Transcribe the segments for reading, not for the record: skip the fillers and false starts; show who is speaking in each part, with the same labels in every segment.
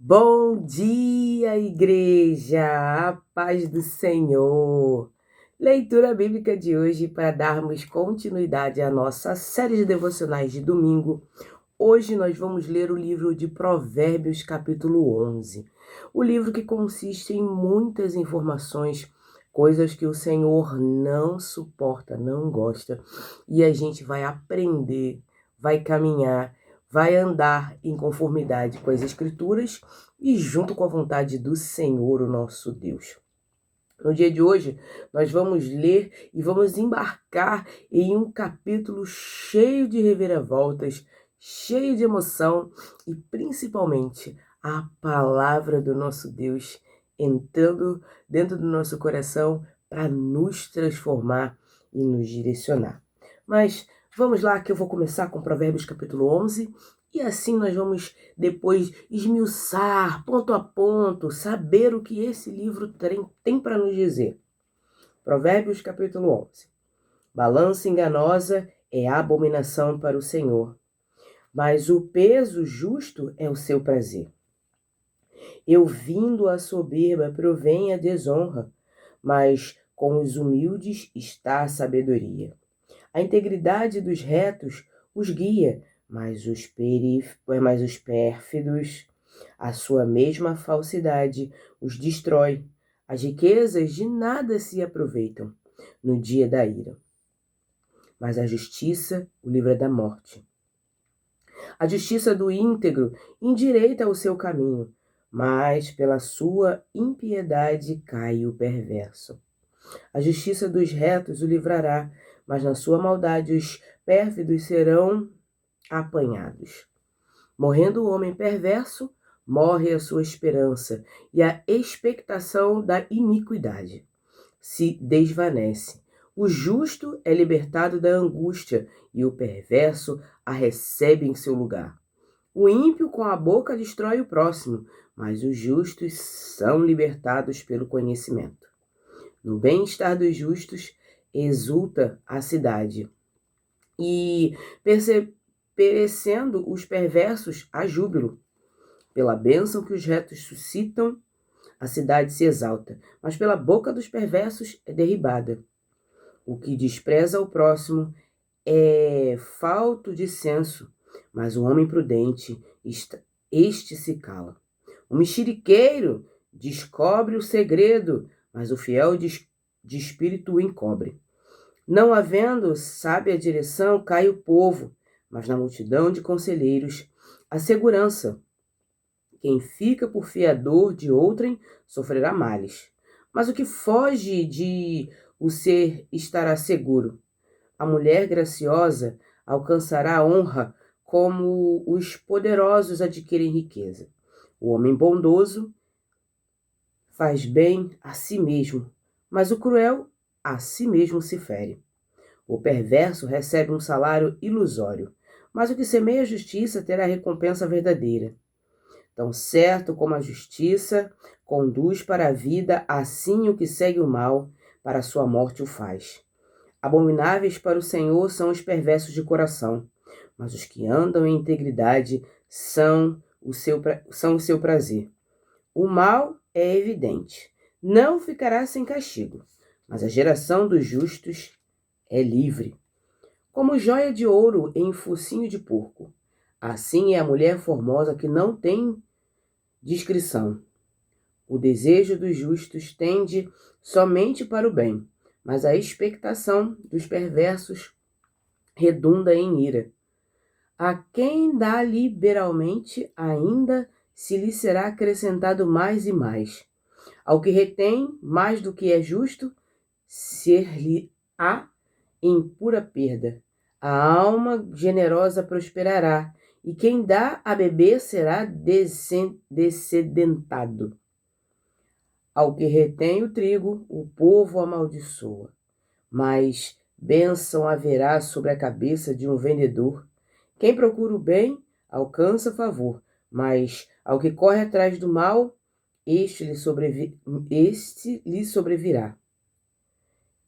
Speaker 1: Bom dia, igreja! A paz do Senhor! Leitura bíblica de hoje para darmos continuidade à nossa série de devocionais de domingo. Hoje nós vamos ler o livro de Provérbios, capítulo 11. O livro que consiste em muitas informações, coisas que o Senhor não suporta, não gosta. E a gente vai aprender, vai caminhar, vai andar em conformidade com as Escrituras e junto com a vontade do Senhor, o nosso Deus. No dia de hoje, nós vamos ler e vamos embarcar em um capítulo cheio de reviravoltas, cheio de emoção e principalmente a palavra do nosso Deus entrando dentro do nosso coração para nos transformar e nos direcionar. Mas vamos lá que eu vou começar com Provérbios capítulo 11 e assim nós vamos depois esmiuçar, ponto a ponto, saber o que esse livro tem para nos dizer. Provérbios capítulo 11. Balança enganosa é abominação para o Senhor, mas o peso justo é o seu prazer. Eu vindo a soberba provém a desonra, mas com os humildes está a sabedoria. A integridade dos retos os guia, mas os pérfidos, a sua mesma falsidade, os destrói. As riquezas de nada se aproveitam no dia da ira, mas a justiça o livra da morte. A justiça do íntegro endireita o seu caminho, mas pela sua impiedade cai o perverso. A justiça dos retos o livrará, mas na sua maldade os pérfidos serão apanhados. Morrendo o homem perverso, morre a sua esperança, e a expectação da iniquidade se desvanece. O justo é libertado da angústia, e o perverso a recebe em seu lugar. O ímpio com a boca destrói o próximo, mas os justos são libertados pelo conhecimento. No bem-estar dos justos exulta a cidade, e perecendo os perversos há júbilo. Pela bênção que os retos suscitam, a cidade se exalta, mas pela boca dos perversos é derribada. O que despreza o próximo é falto de senso, mas o homem prudente, este se cala. O mexeriqueiro descobre o segredo, mas o fiel de espírito o encobre. Não havendo sábia direção, cai o povo, mas na multidão de conselheiros a segurança. Quem fica por fiador de outrem sofrerá males, mas o que foge de o ser estará seguro. A mulher graciosa alcançará honra, como os poderosos adquirem riqueza. O homem bondoso faz bem a si mesmo, mas o cruel a si mesmo se fere. O perverso recebe um salário ilusório, mas o que semeia a justiça terá recompensa verdadeira. Tão certo como a justiça conduz para a vida, assim o que segue o mal, para a sua morte o faz. Abomináveis para o Senhor são os perversos de coração, mas os que andam em integridade são o seu prazer. O mal é evidente, não ficará sem castigo, mas a geração dos justos é livre. Como joia de ouro em focinho de porco, assim é a mulher formosa que não tem discrição. O desejo dos justos tende somente para o bem, mas a expectação dos perversos redunda em ira. A quem dá liberalmente, ainda se lhe será acrescentado mais e mais. Ao que retém mais do que é justo, ser-lhe-á em pura perda. A alma generosa prosperará, e quem dá a beber será descedentado. Ao que retém o trigo, o povo amaldiçoa, mas bênção haverá sobre a cabeça de um vendedor. Quem procura o bem alcança favor, mas ao que corre atrás do mal, este lhe sobrevirá.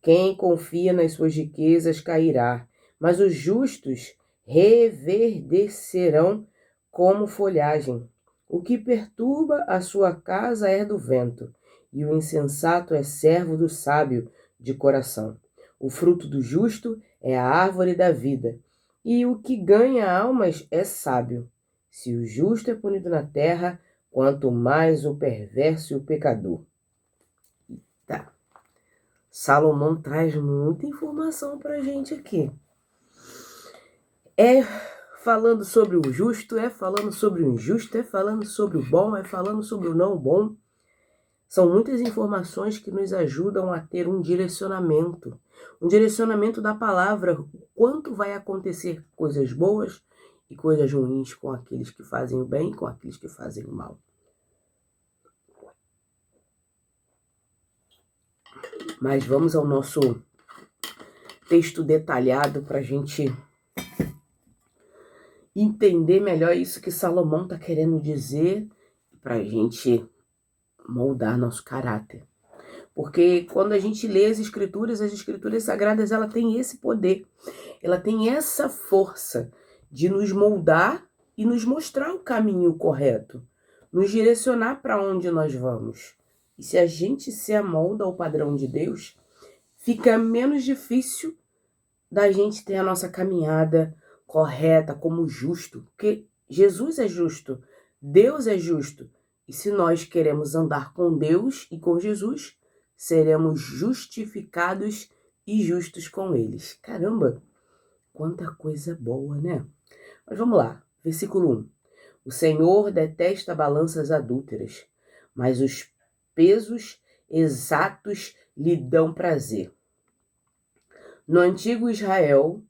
Speaker 1: Quem confia nas suas riquezas cairá, mas os justos reverdecerão como folhagem. O que perturba a sua casa é do vento, e o insensato é servo do sábio de coração. O fruto do justo é a árvore da vida, e o que ganha almas é sábio. Se o justo é punido na terra, quanto mais o perverso e o pecador. Tá. Salomão traz muita informação para a gente aqui. É falando sobre o justo, é falando sobre o injusto, é falando sobre o bom, é falando sobre o não bom. São muitas informações que nos ajudam a ter um direcionamento da palavra, o quanto vai acontecer coisas boas e coisas ruins com aqueles que fazem o bem e com aqueles que fazem o mal. Mas vamos ao nosso texto detalhado para a gente entender melhor isso que Salomão está querendo dizer, para a gente moldar nosso caráter. Porque quando a gente lê as escrituras sagradas, ela tem esse poder, ela tem essa força de nos moldar e nos mostrar o caminho correto, nos direcionar para onde nós vamos. E se a gente se amolda ao padrão de Deus, fica menos difícil da gente ter a nossa caminhada correta como justo, porque Jesus é justo, Deus é justo. E se nós queremos andar com Deus e com Jesus, seremos justificados e justos com eles. Caramba, quanta coisa boa, né? Mas vamos lá, versículo 1. O Senhor detesta balanças adúlteras, mas os pesos exatos lhe dão prazer. No antigo Israel,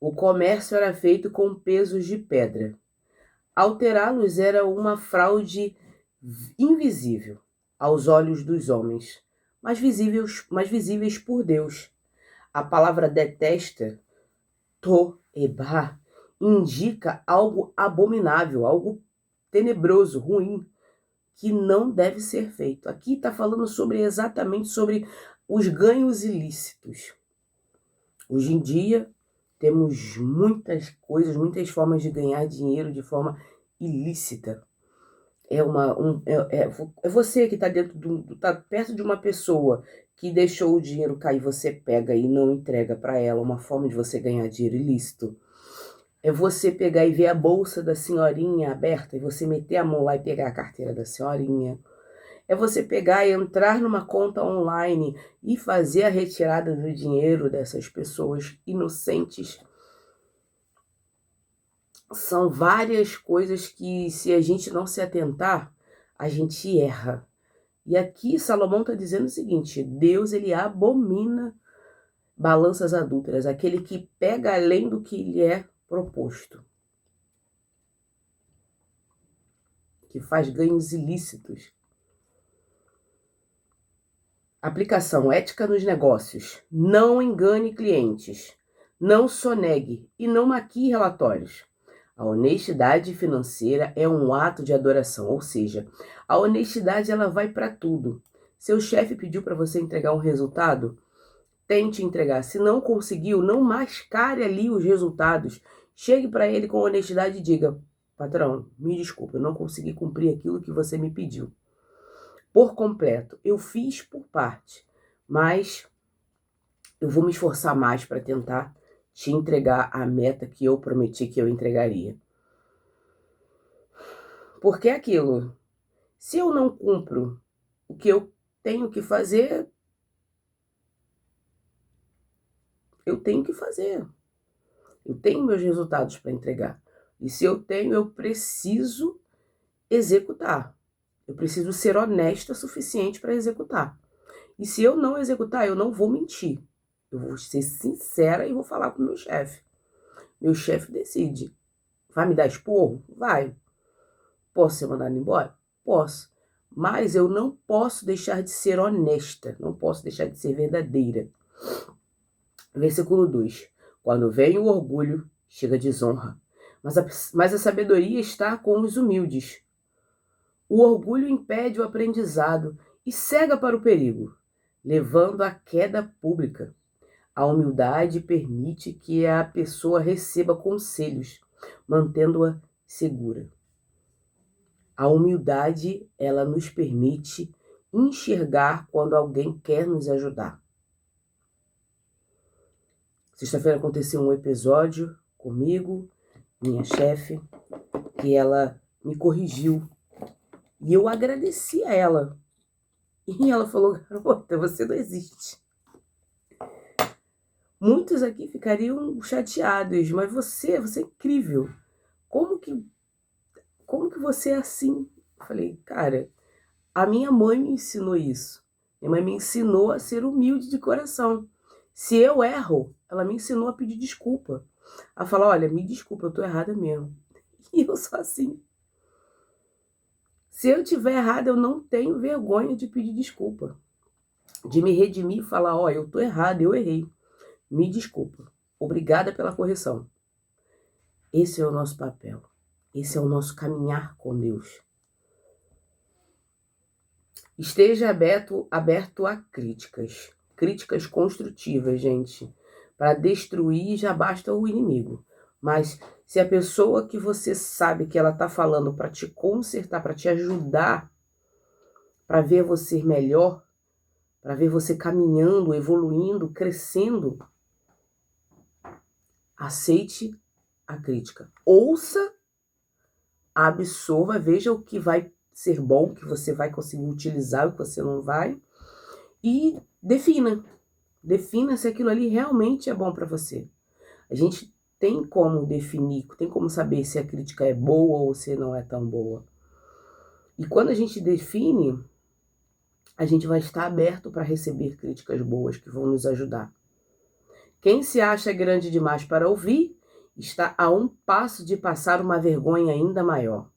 Speaker 1: o comércio era feito com pesos de pedra. Alterá-los era uma fraude invisível aos olhos dos homens, mas visíveis por Deus. A palavra detesta, toebá, indica algo abominável, algo tenebroso, ruim, que não deve ser feito. Aqui está falando exatamente sobre os ganhos ilícitos. Hoje em dia, temos muitas coisas, muitas formas de ganhar dinheiro de forma ilícita. É você que está tá perto de uma pessoa que deixou o dinheiro cair, você pega e não entrega para ela, uma forma de você ganhar dinheiro ilícito. É você pegar e ver a bolsa da senhorinha aberta e você meter a mão lá e pegar a carteira da senhorinha. É você pegar e entrar numa conta online e fazer a retirada do dinheiro dessas pessoas inocentes. São várias coisas que, se a gente não se atentar, a gente erra. E aqui Salomão está dizendo o seguinte: Deus, ele abomina balanças adúlteras, aquele que pega além do que lhe é proposto, que faz ganhos ilícitos. Aplicação ética nos negócios. Não engane clientes, não sonegue e não maquie relatórios. A honestidade financeira é um ato de adoração, ou seja, a honestidade ela vai para tudo. Seu chefe pediu para você entregar um resultado? Tente entregar. Se não conseguiu, não mascare ali os resultados. Chegue para ele com honestidade e diga: patrão, me desculpa, eu não consegui cumprir aquilo que você me pediu por completo. Eu fiz por parte, mas eu vou me esforçar mais para tentar te entregar a meta que eu prometi que eu entregaria. Porque é aquilo, se eu não cumpro o que eu tenho que fazer, eu tenho que fazer. Eu tenho meus resultados para entregar. E se eu tenho, eu preciso executar. Eu preciso ser honesta o suficiente para executar. E se eu não executar, eu não vou mentir. Eu vou ser sincera e vou falar com o meu chefe. Meu chefe decide. Vai me dar esporro? Vai. Posso ser mandado embora? Posso. Mas eu não posso deixar de ser honesta. Não posso deixar de ser verdadeira. Versículo 2. Quando vem o orgulho, chega a desonra. Mas a sabedoria está com os humildes. O orgulho impede o aprendizado e cega para o perigo, levando à queda pública. A humildade permite que a pessoa receba conselhos, mantendo-a segura. A humildade, ela nos permite enxergar quando alguém quer nos ajudar. Sexta-feira aconteceu um episódio comigo, minha chefe, que ela me corrigiu. E eu agradeci a ela. E ela falou: garota, você não existe. Muitos aqui ficariam chateados, mas você é incrível. Como que você é assim? Eu falei, cara, a minha mãe me ensinou isso. Minha mãe me ensinou a ser humilde de coração. Se eu erro, ela me ensinou a pedir desculpa. A falar, olha, me desculpa, eu tô errada mesmo. E eu sou assim. Se eu tiver errada, eu não tenho vergonha de pedir desculpa. De me redimir e falar, ó, eu tô errada, eu errei. Me desculpa. Obrigada pela correção. Esse é o nosso papel. Esse é o nosso caminhar com Deus. Esteja aberto a críticas. Críticas construtivas, gente. Para destruir já basta o inimigo. Mas se a pessoa que você sabe que ela está falando para te consertar, para te ajudar, para ver você melhor, para ver você caminhando, evoluindo, crescendo, aceite a crítica. Ouça, absorva, veja o que vai ser bom, o que você vai conseguir utilizar, o que você não vai, e defina. Defina se aquilo ali realmente é bom para você. A gente tem como definir, tem como saber se a crítica é boa ou se não é tão boa. E quando a gente define, a gente vai estar aberto para receber críticas boas que vão nos ajudar. Quem se acha grande demais para ouvir, está a um passo de passar uma vergonha ainda maior.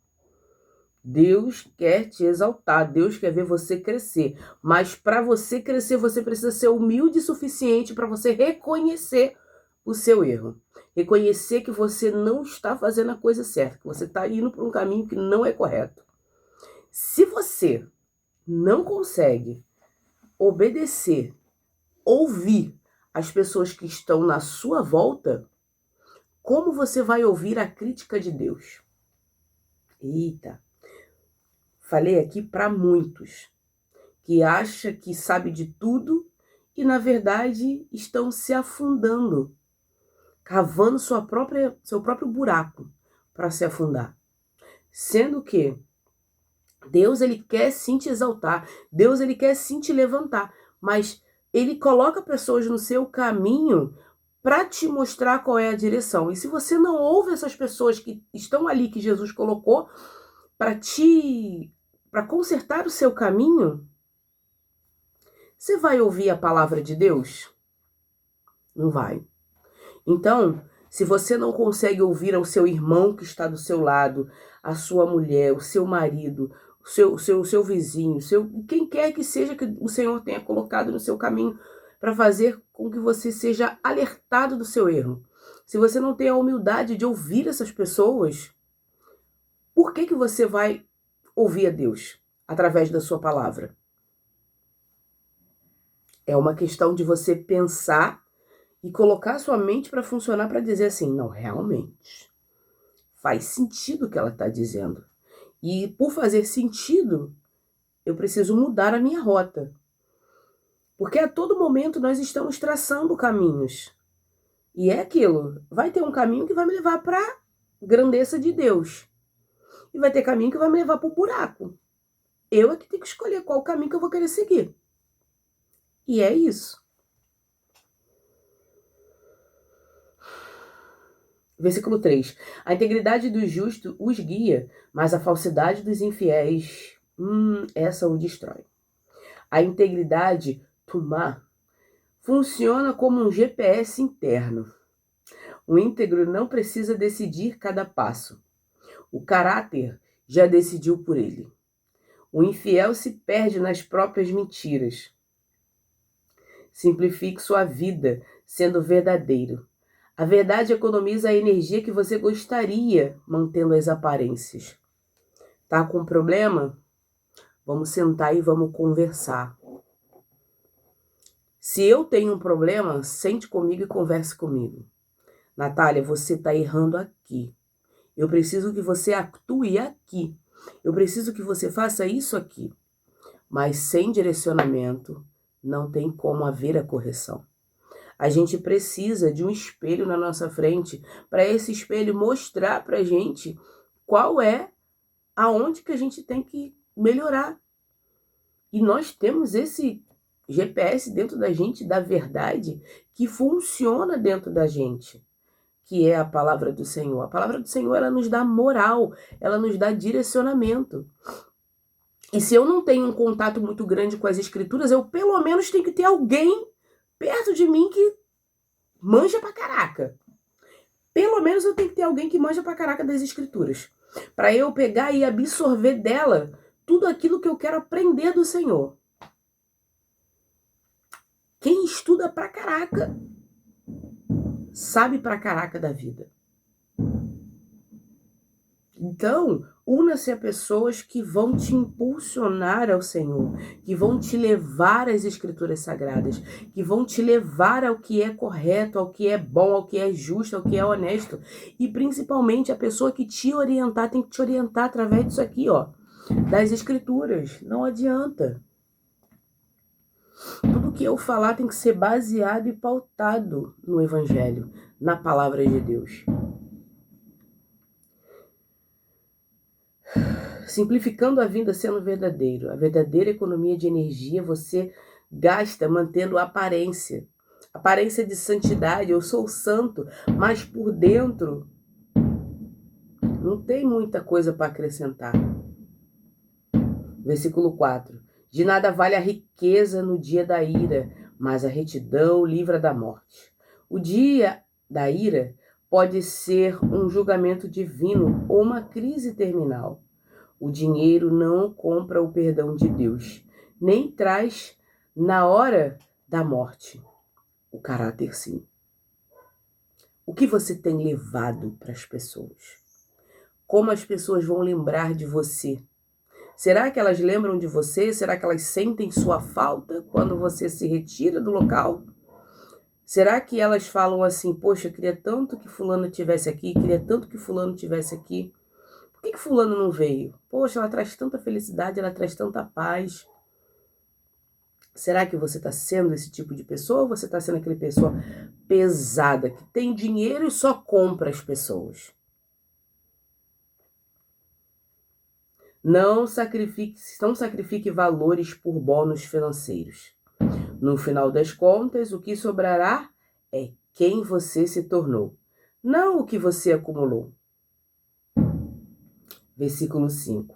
Speaker 1: Deus quer te exaltar, Deus quer ver você crescer. Mas para você crescer, você precisa ser humilde o suficiente para você reconhecer o seu erro. Reconhecer que você não está fazendo a coisa certa, que você está indo por um caminho que não é correto. Se você não consegue obedecer, ouvir as pessoas que estão na sua volta, como você vai ouvir a crítica de Deus? Eita! Falei aqui para muitos que acham que sabe de tudo e, na verdade, estão se afundando, cavando seu próprio buraco para se afundar. Sendo que Deus, ele quer sim te exaltar, Deus, ele quer sim te levantar, mas ele coloca pessoas no seu caminho para te mostrar qual é a direção. E se você não ouve essas pessoas que estão ali, que Jesus colocou, para consertar o seu caminho, você vai ouvir a palavra de Deus? Não vai. Então, se você não consegue ouvir ao seu irmão que está do seu lado, a sua mulher, o seu marido, o seu vizinho, quem quer que seja que o Senhor tenha colocado no seu caminho para fazer com que você seja alertado do seu erro. Se você não tem a humildade de ouvir essas pessoas, por que você vai ouvir a Deus através da sua palavra? É uma questão de você pensar e colocar sua mente para funcionar, para dizer assim, não, realmente faz sentido o que ela está dizendo. E por fazer sentido, eu preciso mudar a minha rota. Porque a todo momento nós estamos traçando caminhos. E é aquilo, vai ter um caminho que vai me levar para a grandeza de Deus. E vai ter caminho que vai me levar para o buraco. Eu é que tenho que escolher qual caminho que eu vou querer seguir. E é isso. Versículo 3. A integridade do justo os guia, mas a falsidade dos infiéis, essa o destrói. A integridade, tumá, funciona como um GPS interno. O íntegro não precisa decidir cada passo. O caráter já decidiu por ele. O infiel se perde nas próprias mentiras. Simplifique sua vida sendo verdadeiro. A verdade economiza a energia que você gostaria, mantendo as aparências. Tá com problema? Vamos sentar e vamos conversar. Se eu tenho um problema, sente comigo e converse comigo. Natália, você está errando aqui. Eu preciso que você atue aqui. Eu preciso que você faça isso aqui. Mas sem direcionamento, não tem como haver a correção. A gente precisa de um espelho na nossa frente, para esse espelho mostrar para a gente qual é aonde que a gente tem que melhorar. E nós temos esse GPS dentro da gente, da verdade, que funciona dentro da gente, que é a palavra do Senhor. A palavra do Senhor, ela nos dá moral, ela nos dá direcionamento. E se eu não tenho um contato muito grande com as escrituras, eu pelo menos tenho que ter alguém perto de mim que manja pra caraca. Pelo menos eu tenho que ter alguém que manja pra caraca das escrituras, para eu pegar e absorver dela tudo aquilo que eu quero aprender do Senhor. Quem estuda pra caraca sabe pra caraca da vida. Então, una-se a pessoas que vão te impulsionar ao Senhor, que vão te levar às Escrituras Sagradas, que vão te levar ao que é correto, ao que é bom, ao que é justo, ao que é honesto. E principalmente a pessoa que te orientar tem que te orientar através disso aqui, ó, das Escrituras. Não adianta. Tudo que eu falar tem que ser baseado e pautado no Evangelho, na palavra de Deus. Simplificando a vida sendo verdadeiro. A verdadeira economia de energia você gasta mantendo a aparência. Aparência de santidade. Eu sou santo, mas por dentro não tem muita coisa para acrescentar. Versículo 4. De nada vale a riqueza no dia da ira, mas a retidão livra da morte. O dia da ira pode ser um julgamento divino ou uma crise terminal. O dinheiro não compra o perdão de Deus, nem traz na hora da morte. O caráter, sim. O que você tem levado para as pessoas? Como as pessoas vão lembrar de você? Será que elas lembram de você? Será que elas sentem sua falta quando você se retira do local? Será que elas falam assim, poxa, eu queria tanto que fulano estivesse aqui, queria tanto que fulano estivesse aqui? Por que fulano não veio? Poxa, ela traz tanta felicidade, ela traz tanta paz. Será que você está sendo esse tipo de pessoa ou você está sendo aquela pessoa pesada, que tem dinheiro e só compra as pessoas? Não sacrifique valores por bônus financeiros. No final das contas, o que sobrará é quem você se tornou, não o que você acumulou. Versículo 5.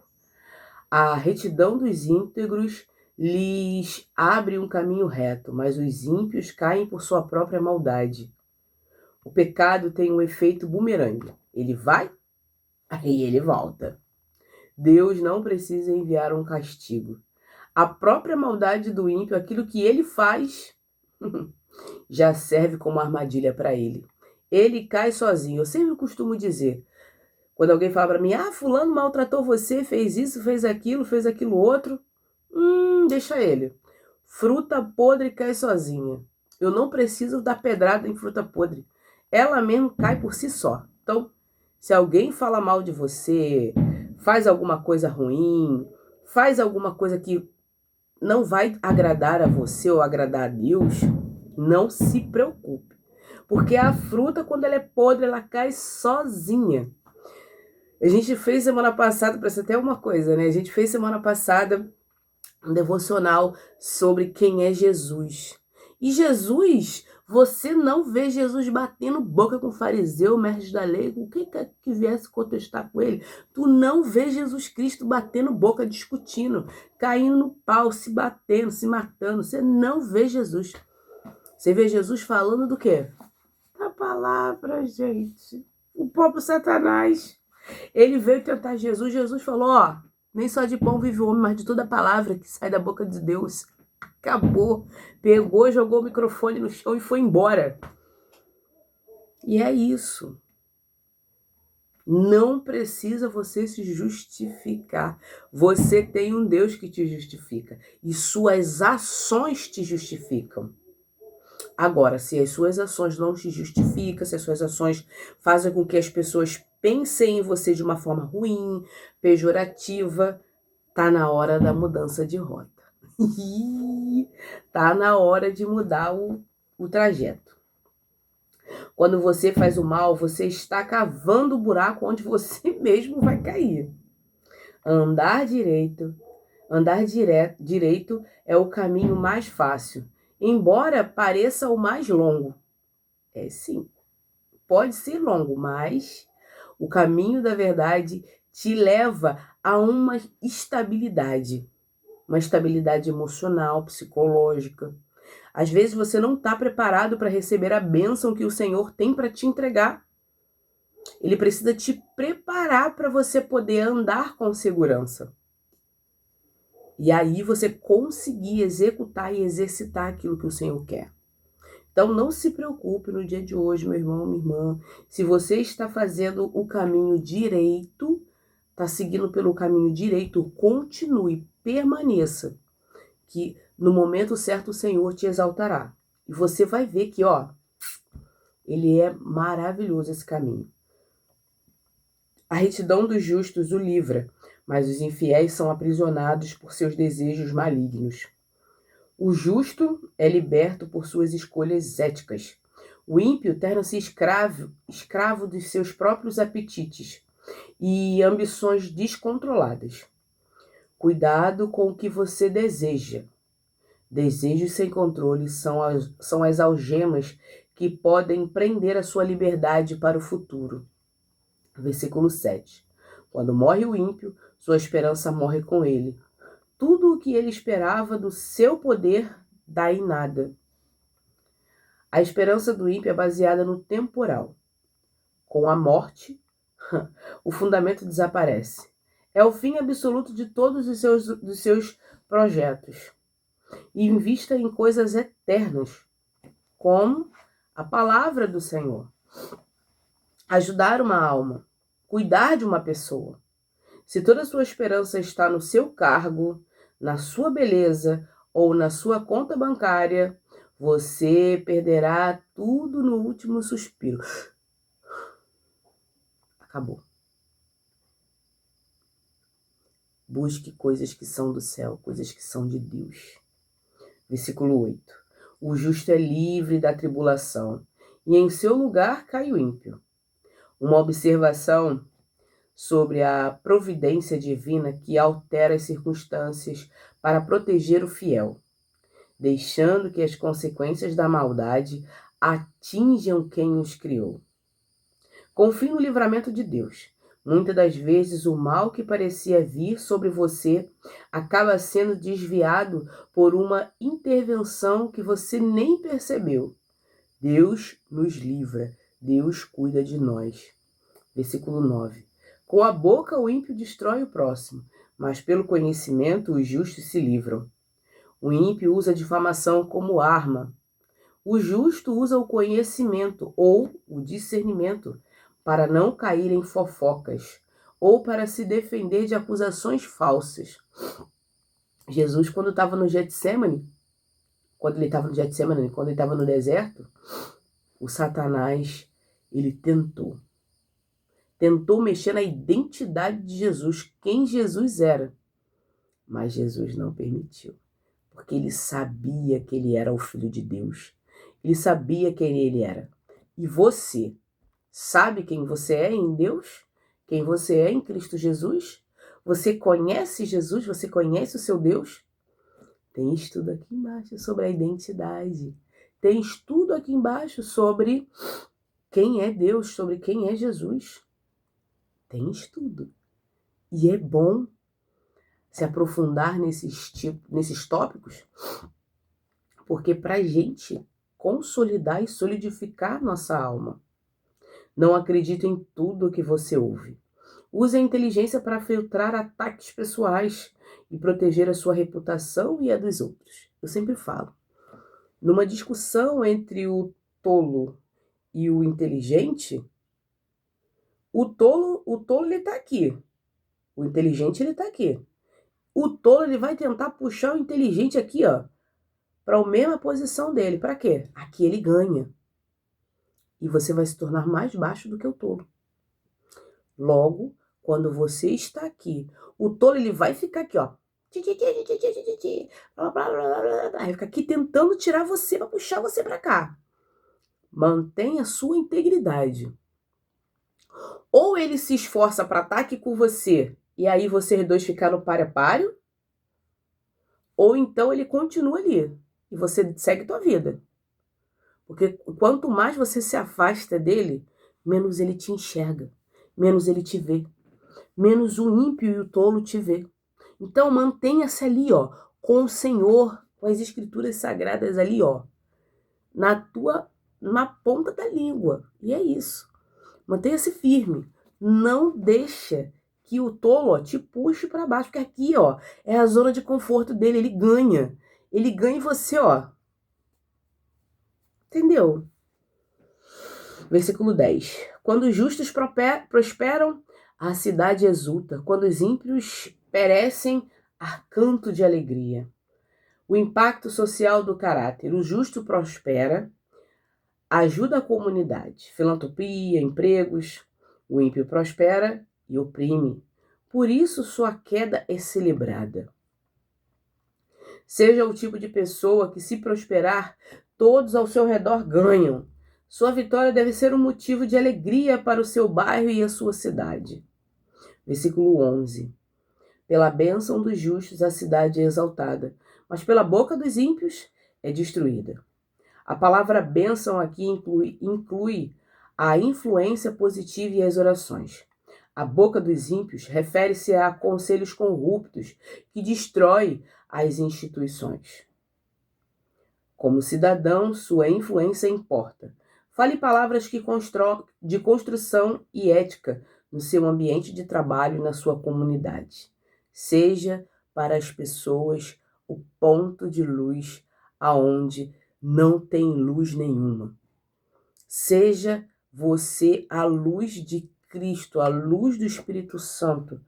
Speaker 1: A retidão dos íntegros lhes abre um caminho reto, mas os ímpios caem por sua própria maldade. O pecado tem um efeito bumerangue. Ele vai, aí ele volta. Deus não precisa enviar um castigo. A própria maldade do ímpio, aquilo que ele faz, já serve como armadilha para ele. Ele cai sozinho. Eu sempre costumo dizer, quando alguém fala para mim, fulano maltratou você, fez isso, fez aquilo outro, deixa ele. Fruta podre cai sozinha. Eu não preciso dar pedrada em fruta podre. Ela mesmo cai por si só. Então, se alguém fala mal de você, faz alguma coisa ruim, faz alguma coisa que não vai agradar a você ou agradar a Deus, não se preocupe. Porque a fruta, quando ela é podre, ela cai sozinha. A gente fez semana passada, para ser até uma coisa, né? A gente fez semana passada um devocional sobre quem é Jesus. E Jesus, você não vê Jesus batendo boca com o fariseu, mestre da lei, com quem quer que viesse contestar com ele. Tu não vê Jesus Cristo batendo boca, discutindo, caindo no pau, se batendo, se matando. Você não vê Jesus. Você vê Jesus falando do quê? Da palavra, gente. O próprio Satanás. Ele veio tentar Jesus. Jesus falou, nem só de pão vive o homem, mas de toda a palavra que sai da boca de Deus. Acabou. Pegou, jogou o microfone no chão e foi embora. E é isso. Não precisa você se justificar. Você tem um Deus que te justifica. E suas ações te justificam. Agora, se as suas ações não te justificam, se as suas ações fazem com que as pessoas pensem em você de uma forma ruim, pejorativa, tá na hora da mudança de rota. Tá na hora de mudar o trajeto. Quando você faz o mal, você está cavando o buraco onde você mesmo vai cair. Andar direito é o caminho mais fácil, embora pareça o mais longo. É sim, pode ser longo, mas o caminho da verdade te leva a uma estabilidade emocional, psicológica. Às vezes você não está preparado para receber a bênção que o Senhor tem para te entregar. Ele precisa te preparar para você poder andar com segurança. E aí você conseguir executar e exercitar aquilo que o Senhor quer. Então não se preocupe no dia de hoje, meu irmão, minha irmã. Se você está fazendo o caminho direito, está seguindo pelo caminho direito, continue, permaneça. Que no momento certo o Senhor te exaltará. E você vai ver que, ele é maravilhoso esse caminho. A retidão dos justos o livra, mas os infiéis são aprisionados por seus desejos malignos. O justo é liberto por suas escolhas éticas. O ímpio torna-se escravo dos seus próprios apetites e ambições descontroladas. Cuidado com o que você deseja. Desejos sem controle são as algemas que podem prender a sua liberdade para o futuro. Versículo 7. Quando morre o ímpio, sua esperança morre com ele. Tudo o que ele esperava do seu poder dá em nada. A esperança do ímpio é baseada no temporal. Com a morte, o fundamento desaparece. É o fim absoluto de todos os seus projetos. E invista em coisas eternas, como a palavra do Senhor. Ajudar uma alma, cuidar de uma pessoa. Se toda a sua esperança está no seu cargo, na sua beleza ou na sua conta bancária, você perderá tudo no último suspiro. Acabou. Busque coisas que são do céu, coisas que são de Deus. Versículo 8. O justo é livre da tribulação, e em seu lugar cai o ímpio. Uma observação sobre a providência divina que altera as circunstâncias para proteger o fiel, deixando que as consequências da maldade atinjam quem os criou. Confie no livramento de Deus. Muitas das vezes o mal que parecia vir sobre você acaba sendo desviado por uma intervenção que você nem percebeu. Deus nos livra, Deus cuida de nós. Versículo 9. Com a boca o ímpio destrói o próximo, mas pelo conhecimento os justos se livram. O ímpio usa a difamação como arma. O justo usa o conhecimento ou o discernimento para não cair em fofocas ou para se defender de acusações falsas. Jesus, quando estava no Getsemane, quando ele estava no deserto, o Satanás, ele tentou mexer na identidade de Jesus, quem Jesus era. Mas Jesus não permitiu, porque ele sabia que ele era o Filho de Deus. Ele sabia quem ele era. E você sabe quem você é em Deus? Quem você é em Cristo Jesus? Você conhece Jesus? Você conhece o seu Deus? Tem estudo aqui embaixo sobre a identidade. Tem estudo aqui embaixo sobre quem é Deus, sobre quem é Jesus. Tem estudo. E é bom se aprofundar nesses tópicos, porque para a gente consolidar e solidificar nossa alma. Não acredite em tudo que você ouve. Use a inteligência para filtrar ataques pessoais e proteger a sua reputação e a dos outros. Eu sempre falo, numa discussão entre o tolo e o inteligente, o tolo ele está aqui, o inteligente ele está aqui. O tolo ele vai tentar puxar o inteligente aqui, para a mesma posição dele. Para quê? Aqui ele ganha. E você vai se tornar mais baixo do que o tolo. Logo, quando você está aqui, o tolo ele vai ficar aqui, ó. Vai ficar aqui tentando tirar você para puxar você para cá. Mantenha sua integridade. Ou ele se esforça para estar aqui com você e aí vocês dois ficaram páreo a páreo, ou então ele continua ali e você segue tua vida. Porque quanto mais você se afasta dele, menos ele te enxerga, menos ele te vê, menos o ímpio e o tolo te vê. Então mantenha-se ali, ó, com o Senhor, com as escrituras sagradas ali, ó, na ponta da língua. E é isso. Mantenha-se firme. Não deixa que o tolo, ó, te puxe para baixo, porque aqui, ó, é a zona de conforto dele, ele ganha. Ele ganha em você, ó. Entendeu? Versículo 10. Quando os justos prosperam, a cidade exulta. Quando os ímpios perecem, há canto de alegria. O impacto social do caráter. O justo prospera, ajuda a comunidade. Filantropia, empregos. O ímpio prospera e oprime. Por isso sua queda é celebrada. Seja o tipo de pessoa que, se prosperar, todos ao seu redor ganham. Sua vitória deve ser um motivo de alegria para o seu bairro e a sua cidade. Versículo 11. Pela bênção dos justos a cidade é exaltada, mas pela boca dos ímpios é destruída. A palavra bênção aqui inclui a influência positiva e as orações. A boca dos ímpios refere-se a conselhos corruptos que destrói as instituições. Como cidadão, sua influência importa. Fale palavras de construção e ética no seu ambiente de trabalho e na sua comunidade. Seja para as pessoas o ponto de luz aonde não tem luz nenhuma. Seja você a luz de Cristo, a luz do Espírito Santo,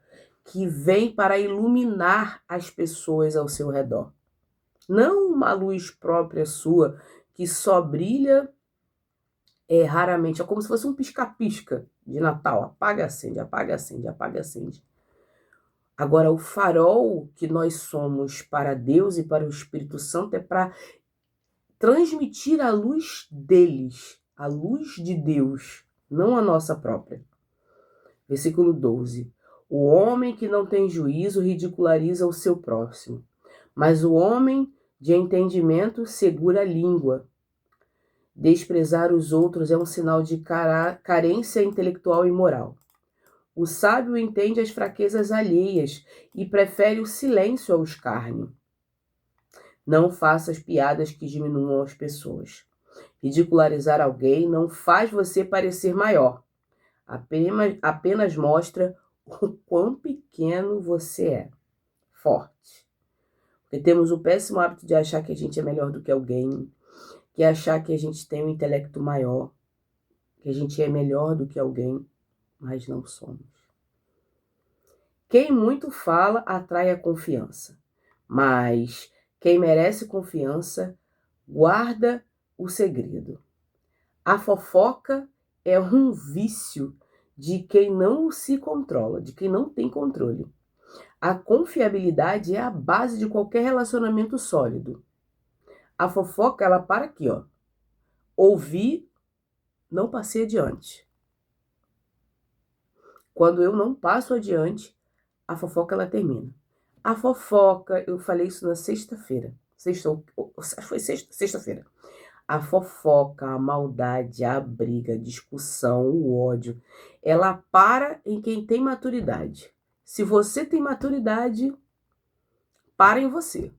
Speaker 1: que vem para iluminar as pessoas ao seu redor. Não uma luz própria sua, que só brilha raramente. É como se fosse um pisca-pisca de Natal. Apaga, acende, apaga, acende, apaga, acende. Agora, o farol que nós somos para Deus e para o Espírito Santo é para transmitir a luz deles, a luz de Deus, não a nossa própria. Versículo 12. O homem que não tem juízo ridiculariza o seu próximo, mas o homem de entendimento segura a língua. Desprezar os outros é um sinal de carência intelectual e moral. O sábio entende as fraquezas alheias e prefere o silêncio ao escárnio. Não faça as piadas que diminuam as pessoas. Ridicularizar alguém não faz você parecer maior. Apenas mostra o quão pequeno você é. Forte. Porque temos o péssimo hábito de achar que a gente é melhor do que alguém, que achar que a gente tem um intelecto maior, que a gente é melhor do que alguém, mas não somos. Quem muito fala atrai a confiança, mas quem merece confiança guarda o segredo. A fofoca é um vício de quem não se controla, de quem não tem controle. A confiabilidade é a base de qualquer relacionamento sólido. A fofoca, ela para aqui, ó. Ouvir, não passei adiante. Quando eu não passo adiante, a fofoca, ela termina. A fofoca, eu falei isso na sexta-feira. Foi sexta-feira. A fofoca, a maldade, a briga, a discussão, o ódio, ela para em quem tem maturidade. Se você tem maturidade, para em você.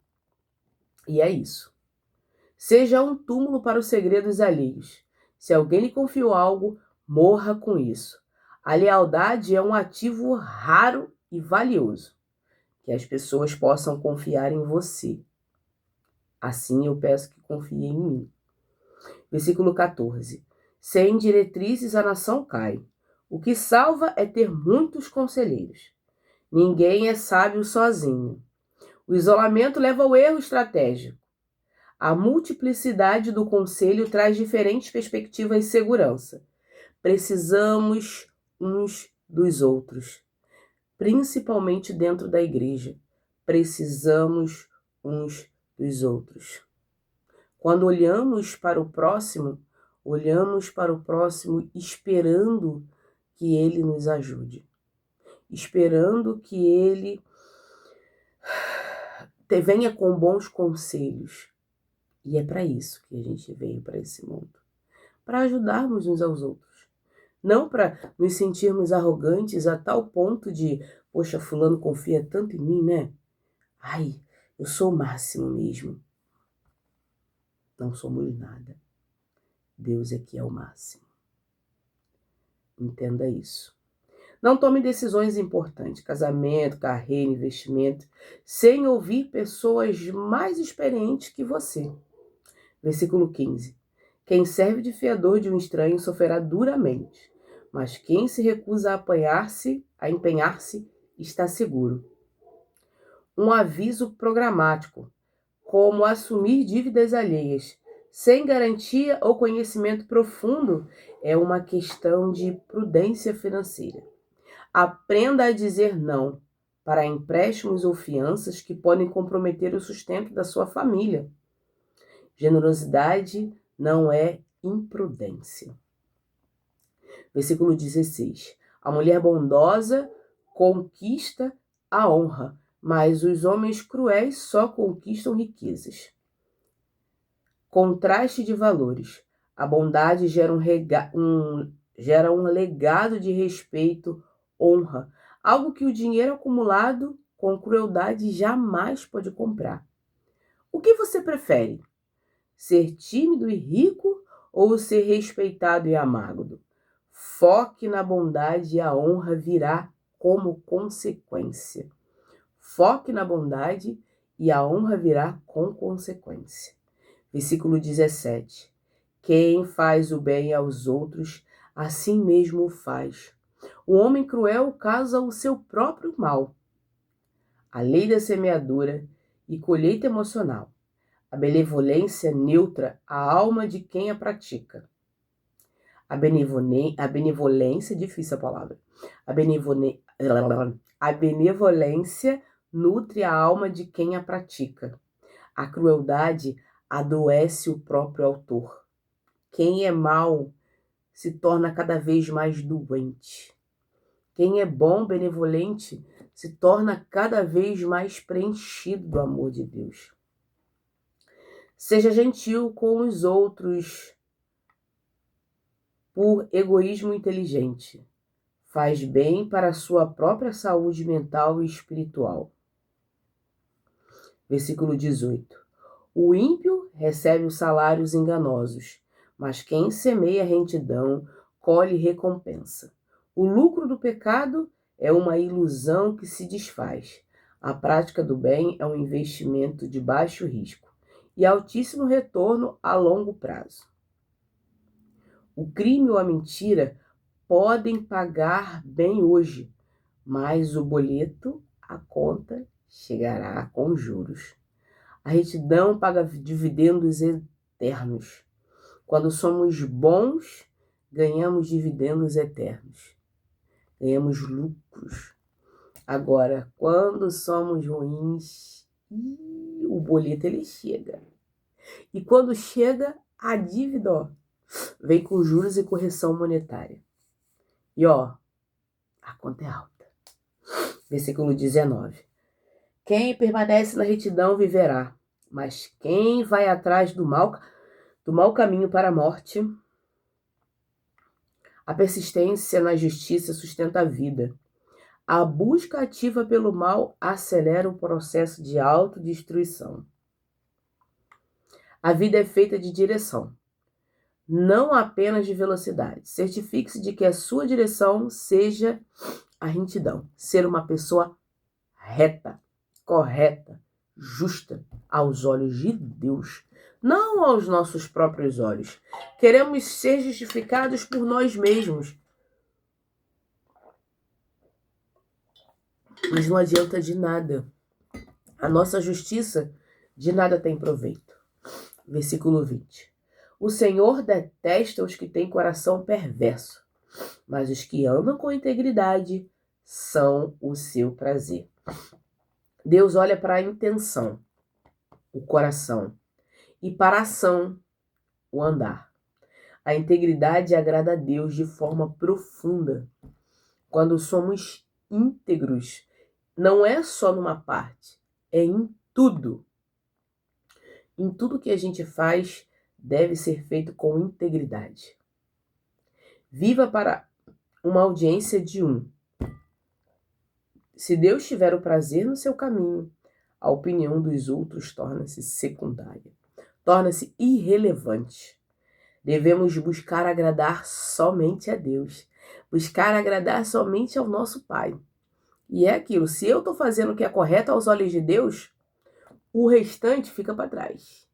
Speaker 1: E é isso. Seja um túmulo para os segredos alheios. Se alguém lhe confiou algo, morra com isso. A lealdade é um ativo raro e valioso. Que as pessoas possam confiar em você. Assim eu peço que confiem em mim. Versículo 14. Sem diretrizes a nação cai. O que salva é ter muitos conselheiros. Ninguém é sábio sozinho. O isolamento leva ao erro estratégico. A multiplicidade do conselho traz diferentes perspectivas de segurança. Precisamos uns dos outros, principalmente dentro da igreja. Precisamos uns dos outros. Quando olhamos para o próximo esperando que ele nos ajude, esperando que ele venha com bons conselhos. E é para isso que a gente veio para esse mundo, para ajudarmos uns aos outros. Não para nos sentirmos arrogantes a tal ponto de, poxa, fulano confia tanto em mim, né? Ai, eu sou o máximo mesmo. Não somos nada. Deus é que é o máximo. Entenda isso. Não tome decisões importantes, casamento, carreira, investimento, sem ouvir pessoas mais experientes que você. Versículo 15. Quem serve de fiador de um estranho sofrerá duramente, mas quem se recusa a empenhar-se, está seguro. Um aviso programático, como assumir dívidas alheias, sem garantia ou conhecimento profundo, é uma questão de prudência financeira. Aprenda a dizer não para empréstimos ou fianças que podem comprometer o sustento da sua família. Generosidade não é imprudência. Versículo 16. A mulher bondosa conquista a honra, mas os homens cruéis só conquistam riquezas. Contraste de valores. A bondade gera um legado de respeito, honra, algo que o dinheiro acumulado com crueldade jamais pode comprar. O que você prefere? Ser tímido e rico ou ser respeitado e amado? Foque na bondade e a honra virá como consequência. Foque na bondade e a honra virá com consequência. Versículo 17. Quem faz o bem aos outros, assim mesmo o faz. O homem cruel causa o seu próprio mal. A lei da semeadura e colheita emocional. A benevolência neutra a alma de quem a pratica. A benevolência, difícil a palavra. A benevolência nutre a alma de quem a pratica. A crueldade adoece o próprio autor. Quem é mau se torna cada vez mais doente. Quem é bom, benevolente, se torna cada vez mais preenchido do amor de Deus. Seja gentil com os outros por egoísmo inteligente. Faz bem para a sua própria saúde mental e espiritual. Versículo 18. O ímpio recebe os salários enganosos, mas quem semeia retidão colhe recompensa. O lucro do pecado é uma ilusão que se desfaz. A prática do bem é um investimento de baixo risco e altíssimo retorno a longo prazo. O crime ou a mentira podem pagar bem hoje, mas o boleto, a conta, chegará com juros. A retidão paga dividendos eternos. Quando somos bons, ganhamos dividendos eternos. Ganhamos lucros. Agora, quando somos ruins, o boleto ele chega. E quando chega, a dívida vem com juros e correção monetária. E a conta é alta. Versículo 19. Quem permanece na retidão viverá, mas quem vai atrás do mau caminho para a morte, a persistência na justiça sustenta a vida. A busca ativa pelo mal acelera o processo de autodestruição. A vida é feita de direção, não apenas de velocidade. Certifique-se de que a sua direção seja a retidão. Ser uma pessoa reta, correta, justa aos olhos de Deus, não aos nossos próprios olhos. Queremos ser justificados por nós mesmos. Mas não adianta de nada. A nossa justiça de nada tem proveito. Versículo 20. O Senhor detesta os que têm coração perverso, mas os que andam com integridade são o seu prazer. Deus olha para a intenção, o coração, e para a ação, o andar. A integridade agrada a Deus de forma profunda. Quando somos íntegros, não é só numa parte, é em tudo. Em tudo que a gente faz, deve ser feito com integridade. Viva para uma audiência de um. Se Deus tiver o prazer no seu caminho, a opinião dos outros torna-se secundária, torna-se irrelevante. Devemos buscar agradar somente a Deus, buscar agradar somente ao nosso Pai. E é aquilo, se eu estou fazendo o que é correto aos olhos de Deus, o restante fica para trás.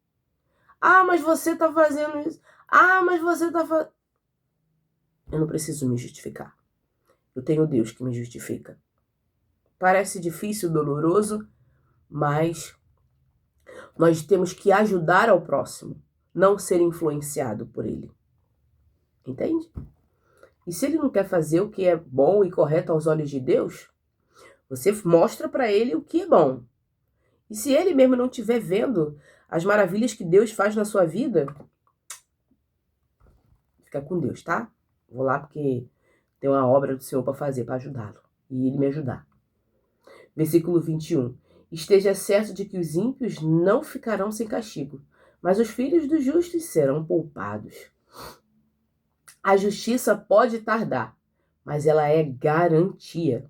Speaker 1: Ah, mas você está fazendo isso. Ah, mas você está fazendo... Eu não preciso me justificar. Eu tenho Deus que me justifica. Parece difícil, doloroso, mas nós temos que ajudar ao próximo, não ser influenciado por ele. Entende? E se ele não quer fazer o que é bom e correto aos olhos de Deus, você mostra para ele o que é bom. E se ele mesmo não estiver vendo as maravilhas que Deus faz na sua vida, fica com Deus, tá? Vou lá porque tem uma obra do Senhor para fazer, para ajudá-lo. E ele me ajudar. Versículo 21. Esteja certo de que os ímpios não ficarão sem castigo, mas os filhos dos justos serão poupados. A justiça pode tardar, mas ela é garantia.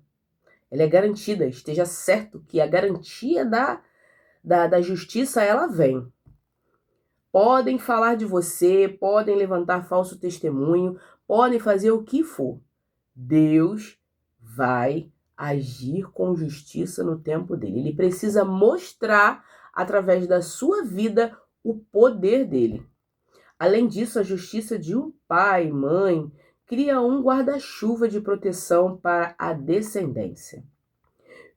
Speaker 1: Ela é garantida. Esteja certo que a garantia da justiça, ela vem. Podem falar de você, podem levantar falso testemunho, podem fazer o que for. Deus vai agir com justiça no tempo dele. Ele precisa mostrar, através da sua vida, o poder dele. Além disso, a justiça de um pai, mãe, cria um guarda-chuva de proteção para a descendência.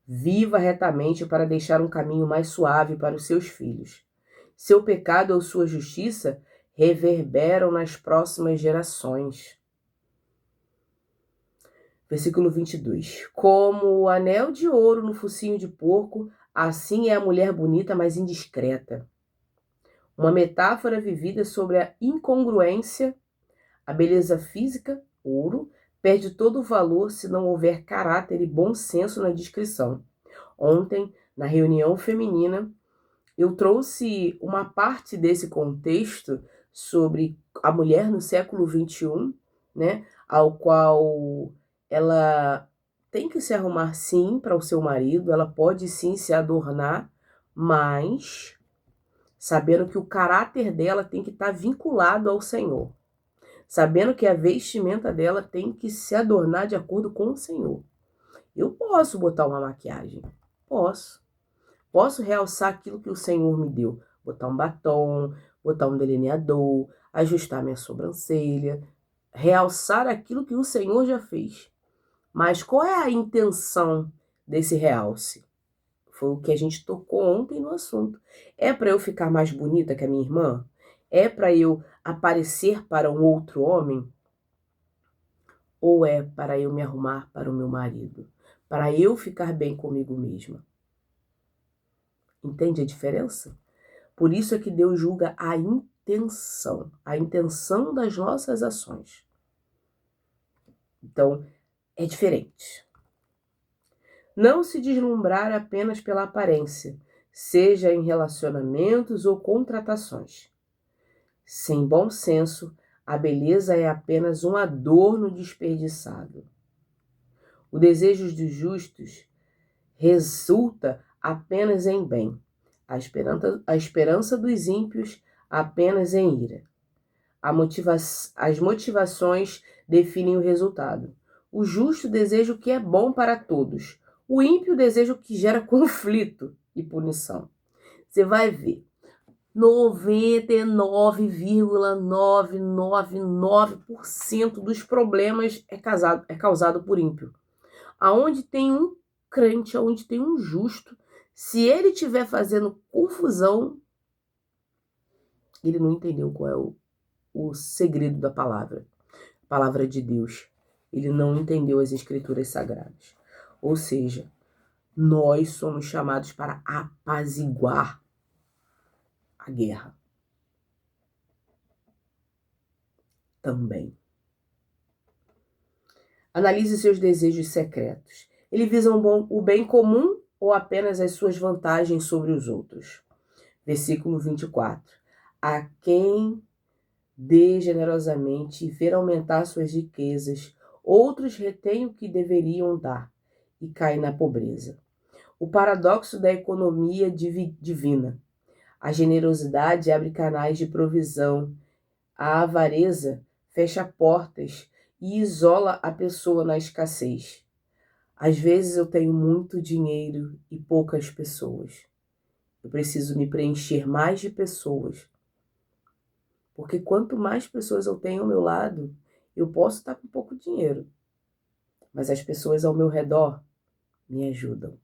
Speaker 1: Viva retamente para deixar um caminho mais suave para os seus filhos. Seu pecado ou sua justiça reverberam nas próximas gerações. Versículo 22. Como o anel de ouro no focinho de porco, assim é a mulher bonita, mas indiscreta. Uma metáfora vivida sobre a incongruência. A beleza física, ouro, perde todo o valor se não houver caráter e bom senso na descrição. Ontem, na reunião feminina, eu trouxe uma parte desse contexto sobre a mulher no século XXI, né, ao qual ela tem que se arrumar sim para o seu marido, ela pode sim se adornar, mas sabendo que o caráter dela tem que estar vinculado ao Senhor. Sabendo que a vestimenta dela tem que se adornar de acordo com o Senhor. Eu posso botar uma maquiagem? Posso. Posso realçar aquilo que o Senhor me deu. Botar um batom, botar um delineador, ajustar minha sobrancelha. Realçar aquilo que o Senhor já fez. Mas qual é a intenção desse realce? Foi o que a gente tocou ontem no assunto. É para eu ficar mais bonita que a minha irmã? É para eu aparecer para um outro homem? Ou é para eu me arrumar para o meu marido? Para eu ficar bem comigo mesma? Entende a diferença? Por isso é que Deus julga a intenção das nossas ações. Então, é diferente. Não se deslumbrar apenas pela aparência, seja em relacionamentos ou contratações. Sem bom senso, a beleza é apenas um adorno desperdiçado. O desejo dos justos resulta apenas em bem, a esperança dos ímpios apenas em ira. As motivações definem o resultado. O justo deseja o que é bom para todos. O ímpio deseja o que gera conflito e punição. Você vai ver, 99,999% dos problemas é causado por ímpio. Aonde tem um crente, aonde tem um justo, se ele estiver fazendo confusão, ele não entendeu qual é o segredo da palavra de Deus. Ele não entendeu as escrituras sagradas. Ou seja, nós somos chamados para apaziguar a guerra também. Analise seus desejos secretos. Ele visa o bem comum ou apenas as suas vantagens sobre os outros? Versículo 24. A quem dê generosamente e ver aumentar suas riquezas, outros retêm o que deveriam dar e caem na pobreza. O paradoxo da economia divina. A generosidade abre canais de provisão. A avareza fecha portas e isola a pessoa na escassez. Às vezes eu tenho muito dinheiro e poucas pessoas. Eu preciso me preencher mais de pessoas. Porque quanto mais pessoas eu tenho ao meu lado, eu posso estar com pouco dinheiro. Mas as pessoas ao meu redor me ajudam.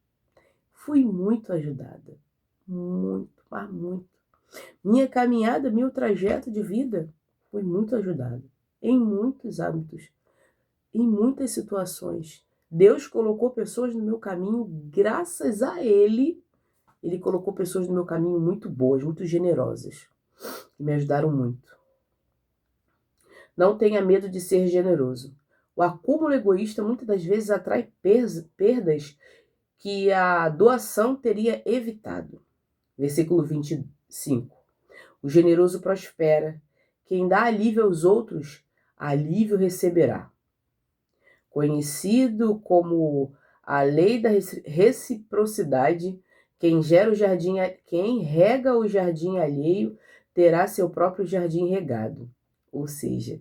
Speaker 1: Fui muito ajudada. Muito, mas muito. Minha caminhada, meu trajeto de vida, fui muito ajudada. Em muitos âmbitos, em muitas situações. Deus colocou pessoas no meu caminho, graças a Ele colocou pessoas no meu caminho muito boas, muito generosas, que me ajudaram muito. Não tenha medo de ser generoso. O acúmulo egoísta muitas das vezes atrai perdas que a doação teria evitado. Versículo 25. O generoso prospera. Quem dá alívio aos outros, alívio receberá. Conhecido como a lei da reciprocidade, quem rega o jardim alheio terá seu próprio jardim regado. Ou seja,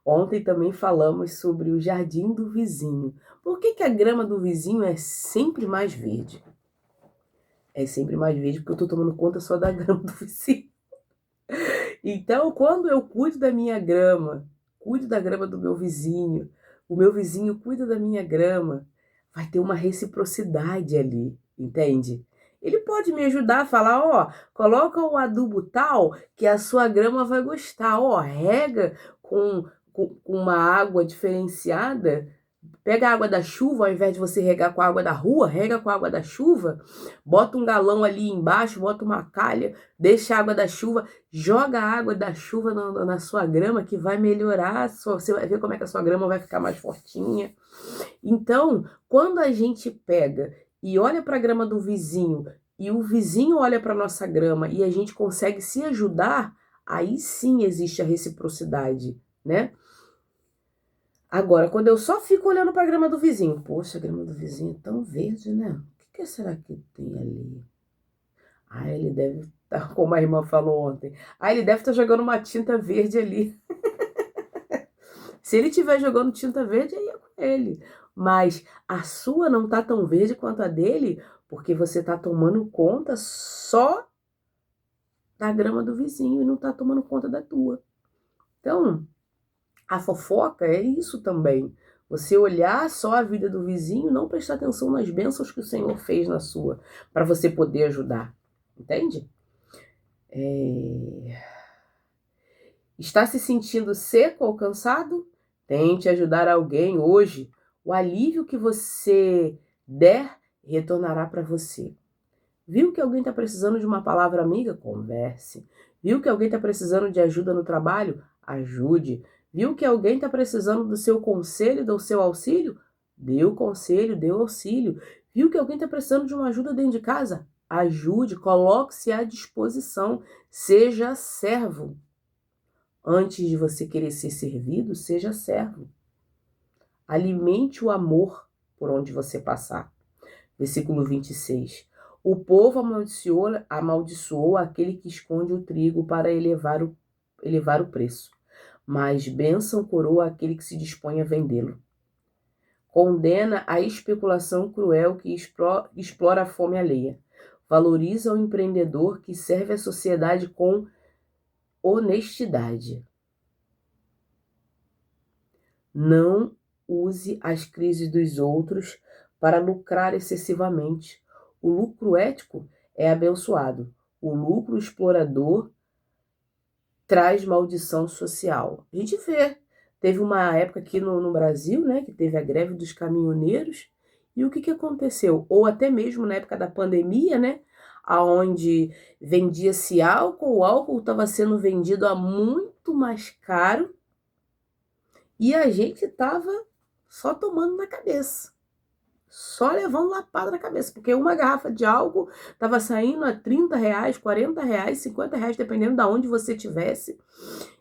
Speaker 1: ontem também falamos sobre o jardim do vizinho. Por que a grama do vizinho é sempre mais verde? É sempre mais verde porque eu estou tomando conta só da grama do vizinho. Então, quando eu cuido da minha grama, cuido da grama do meu vizinho, o meu vizinho cuida da minha grama, vai ter uma reciprocidade ali, entende? Ele pode me ajudar a falar, ó, coloca o adubo tal que a sua grama vai gostar, ó, rega com uma água diferenciada, pega a água da chuva, ao invés de você regar com a água da rua, rega com a água da chuva, bota um galão ali embaixo, bota uma calha, deixa a água da chuva, joga a água da chuva na sua grama que vai melhorar, você vai ver como é que a sua grama vai ficar mais fortinha. Então, quando a gente pega e olha para a grama do vizinho e o vizinho olha para a nossa grama e a gente consegue se ajudar, aí sim existe a reciprocidade, né? Agora, quando eu só fico olhando para a grama do vizinho, poxa, a grama do vizinho é tão verde, né? O que será que tem ali? Ah, ele deve estar, como a irmã falou ontem, ele deve estar jogando uma tinta verde ali. Se ele estiver jogando tinta verde, aí é com ele. Mas a sua não tá tão verde quanto a dele, porque você tá tomando conta só da grama do vizinho e não tá tomando conta da tua. Então, a fofoca é isso também. Você olhar só a vida do vizinho, não prestar atenção nas bênçãos que o Senhor fez na sua, para você poder ajudar. Entende? Está se sentindo seco ou cansado? Tente ajudar alguém hoje. O alívio que você der retornará para você. Viu que alguém está precisando de uma palavra amiga? Converse. Viu que alguém está precisando de ajuda no trabalho? Ajude. Viu que alguém está precisando do seu conselho, do seu auxílio? Dê o conselho, dê o auxílio. Viu que alguém está precisando de uma ajuda dentro de casa? Ajude, coloque-se à disposição. Seja servo. Antes de você querer ser servido, seja servo. Alimente o amor por onde você passar. Versículo 26. O povo amaldiçoou aquele que esconde o trigo para elevar o preço, mas bênção coroa aquele que se dispõe a vendê-lo. Condena a especulação cruel que explora a fome alheia. Valoriza o empreendedor que serve a sociedade com honestidade. Não use as crises dos outros para lucrar excessivamente. O lucro ético é abençoado. O lucro explorador traz maldição social. A gente vê. Teve uma época aqui no Brasil, né, que teve a greve dos caminhoneiros, e o que aconteceu? Ou até mesmo na época da pandemia, né, aonde vendia-se álcool, o álcool estava sendo vendido a muito mais caro, e a gente estava só tomando na cabeça. Só levando lapada na cabeça, porque uma garrafa de álcool estava saindo a R$ 30, R$ 40, R$ 50, dependendo de onde você estivesse.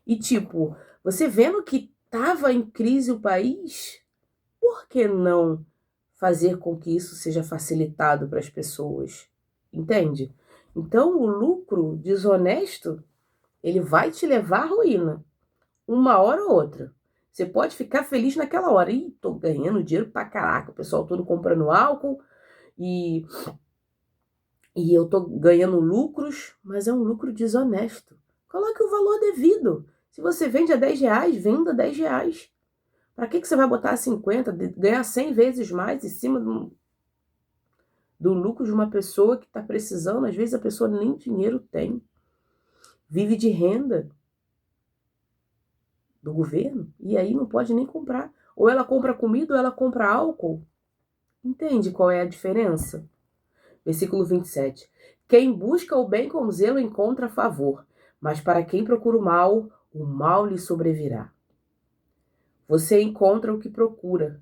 Speaker 1: E tipo, você vendo que estava em crise o país, por que não fazer com que isso seja facilitado para as pessoas? Entende? Então, o lucro desonesto, ele vai te levar à ruína, uma hora ou outra. Você pode ficar feliz naquela hora. Ih, tô ganhando dinheiro pra caraca, o pessoal todo comprando álcool e eu tô ganhando lucros, mas é um lucro desonesto. Coloque o valor devido. Se você vende a R$ 10, venda R$ 10. Para que você vai botar 50, ganhar 100 vezes mais em cima do lucro de uma pessoa que está precisando? Às vezes a pessoa nem dinheiro tem, vive de renda do governo e aí não pode nem comprar. Ou ela compra comida ou ela compra álcool. Entende qual é a diferença? Versículo 27. Quem busca o bem com zelo encontra favor, mas para quem procura o mal lhe sobrevirá. Você encontra o que procura.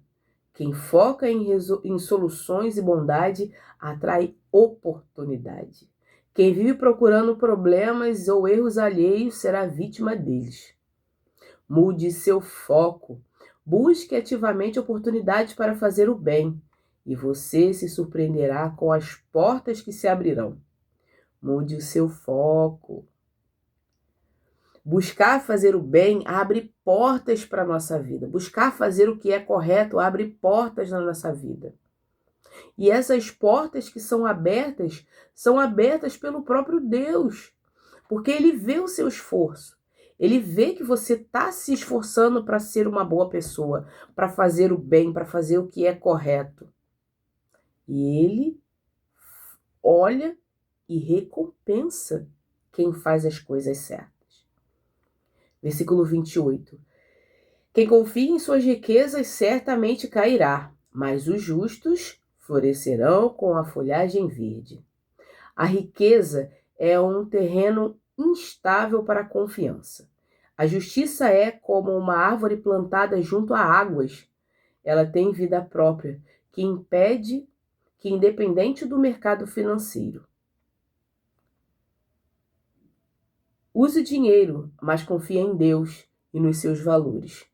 Speaker 1: Quem foca em soluções e bondade atrai oportunidade. Quem vive procurando problemas ou erros alheios será vítima deles. Mude seu foco. Busque ativamente oportunidades para fazer o bem e você se surpreenderá com as portas que se abrirão. Mude o seu foco. Buscar fazer o bem abre portas para a nossa vida. Buscar fazer o que é correto abre portas na nossa vida. E essas portas que são abertas pelo próprio Deus, porque Ele vê o seu esforço. Ele vê que você está se esforçando para ser uma boa pessoa, para fazer o bem, para fazer o que é correto. E Ele olha e recompensa quem faz as coisas certas. Versículo 28. Quem confia em suas riquezas certamente cairá, mas os justos florescerão com a folhagem verde. A riqueza é um terreno instável para a confiança. A justiça é como uma árvore plantada junto a águas. Ela tem vida própria, que impede que, independente do mercado financeiro, use o dinheiro, mas confie em Deus e nos seus valores.